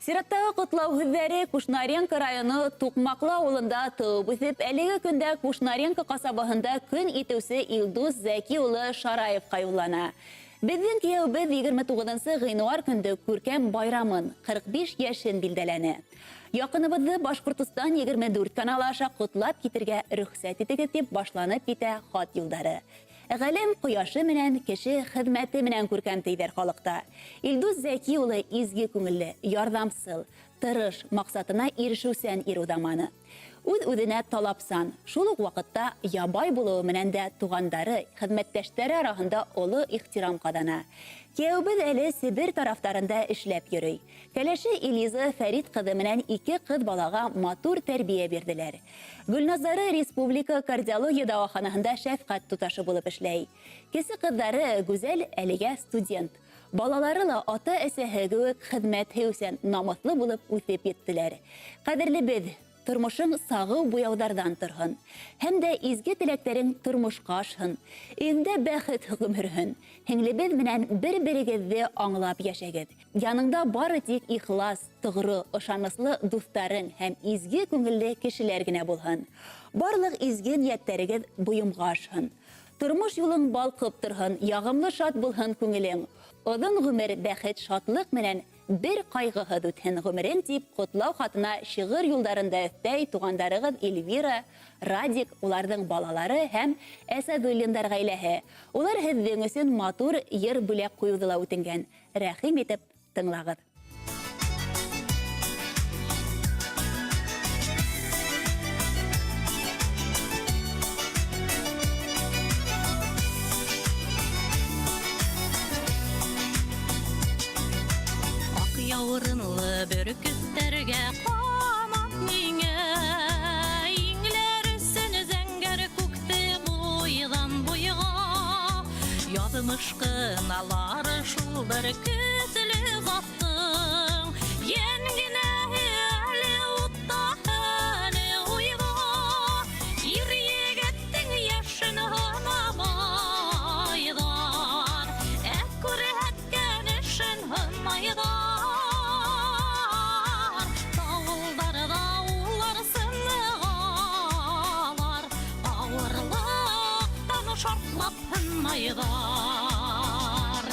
Сираттағы құтлау хүздері Кушнаренко районы Туқмақлы ауылында туып өсіп, әлігі күнді Кушнаренко қасабahында күн итеусі Илдус Зәки ұлы Шараев қайулана. Біздің кеубіз 29-сы ғинуар күнді көркем байрамын 45 яшын білдәләні. Яқыныбызды Башқұртыстан 24 каналы аша құтлап кетерге рөхсәт етігі деп башланып кете хат юлдары. Ғалем құяшы менен, кеші хызмәті менен көркәм тейдер халықта. Илдус Зәки улы изге күңілі, ярдамсыл, тырыш, мақсатына ирешусән ирудаманы. Үз-үзіне талапсан, шулық вақытта ябай болуы менен де туғандары, хызмәттәштәре арасында олы ихтирам қадана. Кеубіз әлі Сибир тарафтарында эшләп йөрөй. Кәләше Илиза Фәрит кызы менән 2 кыз балага матур тәрбия бирделәр. Гөлназары Республика кардиология дәваханаһында шәфкать туташы булып эшләй. Кесе кызлары Гүзәл әлегә студент. Балалары ла ата-әсәһе кебек хезмәт һәүсән намыслы булып үсеп еттеләр. Кадерле без, тормышың сағы буяудардан тұрғын. Һәм дә изге теләктәрең тормышка ашһын. Өңдә бәхет гөмерһен. Һеңлебез менән бер-берегезне аңлап яшәгез. Яныңда бары тик ихлас, тугры, ышаныслы дусларың һәм изге күңелле кешеләр генә булһын. Барлык изге ниятләрегез буйымга ашһын. Тормыш юлың балкып торһын, ягымлы шат булһын күңелең. Озын гомер бәхет шатлык менән bir кайгыһыз үтһен гомерең дип котлау хатына шигырь юлдарында өстәй тугандарыгыз Эльвира, Радик, уларның балалары һәм Әсәдуллиндар гаиләһе. Улар һеҙҙең өсөн матур йыр бүләк куйыуҙыла үтенгән. Рәхим итеп тыңлағыҙ. Яурынлы бүркүттәргә камап миңә, иңләр өсөн зәңгәр күкте буйдан буйга. Язмыш кыналары шул бер көтле заттың, йәнгенә әле утта әле уйга. Ир егеттең яшен һынамайдан, күрһәткән эшен һынмайдан. Майдар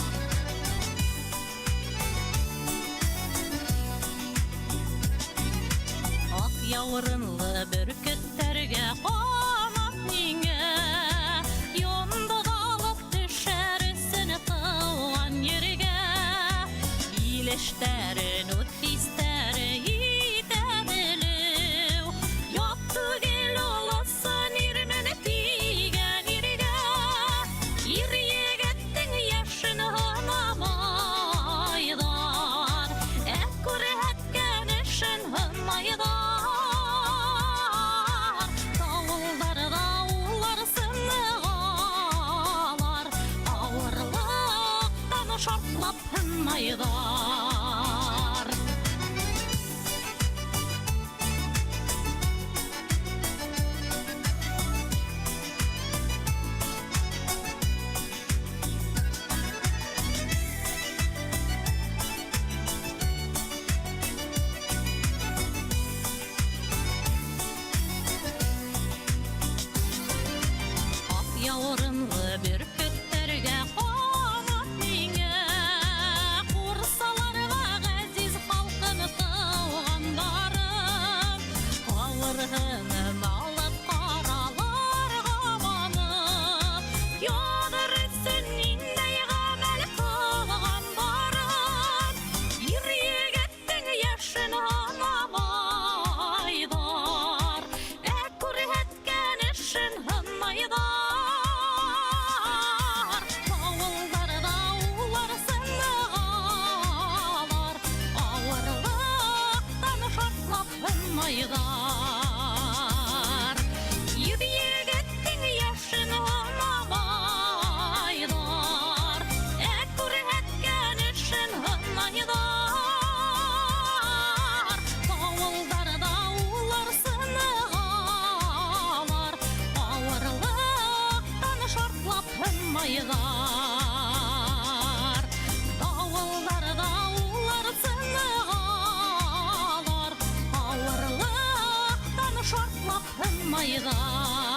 Ак яурынлы бүркеттәргә камап миңә, йондык алып төшәрсен тыуган ергә. Илештәрен үт хистәре итә белү, ят түгел оласын ирмен тигән иргә. Ир егеттең яшен һынамайдан, күрһәткән эшен һынмайдан. Тауылдарда улар сынгалар, авырлыктан шартлап һынмайдар. Яурынлы бүркеттәргә камап миңә, курса шартлап тынмайға